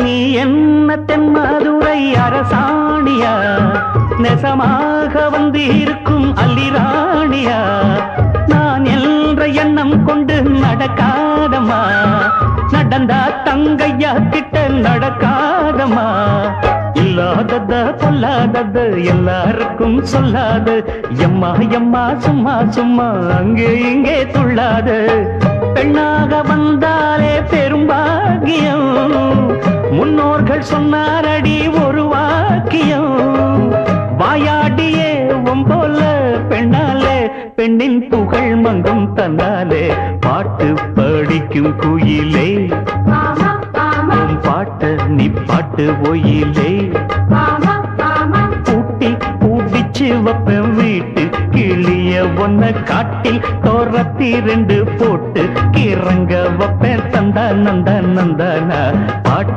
நீ என்ன தென்மதுரை அரசாணியா, நெசமாக வந்து இருக்கும் அல்லிராணியா, நான் என்ற எண்ணம் கொண்டு நடக்காதம்மா, நடந்தா தங்கையா கிட்ட நடக்காதம்மா. இல்லாதத பொல்லாதது எல்லாருக்கும் சொல்லாது, எம்மா எம்மா சும்மா சும்மா அங்கே இங்கே துள்ளாது. பெண்ணாக வந்தாலே பெரும்பாகியம், முன்னோர்கள் சொன்னாரடி ஒரு வாக்கியம். வாயாடியே போல பெண்ணாலே பெண்ணின் புகழ் மங்கும் தன்னாலே. பாட்டு படிக்கும் குயிலே பாட்ட நீ பாட்டு ஒயிலே, பூட்டி பூட்டிச்சு வப்பேன் வீட்டு கிளிய ஒன்ன காட்டில் தோரத்தி 2 போட்டு கிறங்க வப்பேன் தந்தா நந்தா நந்தானா. பாட்டு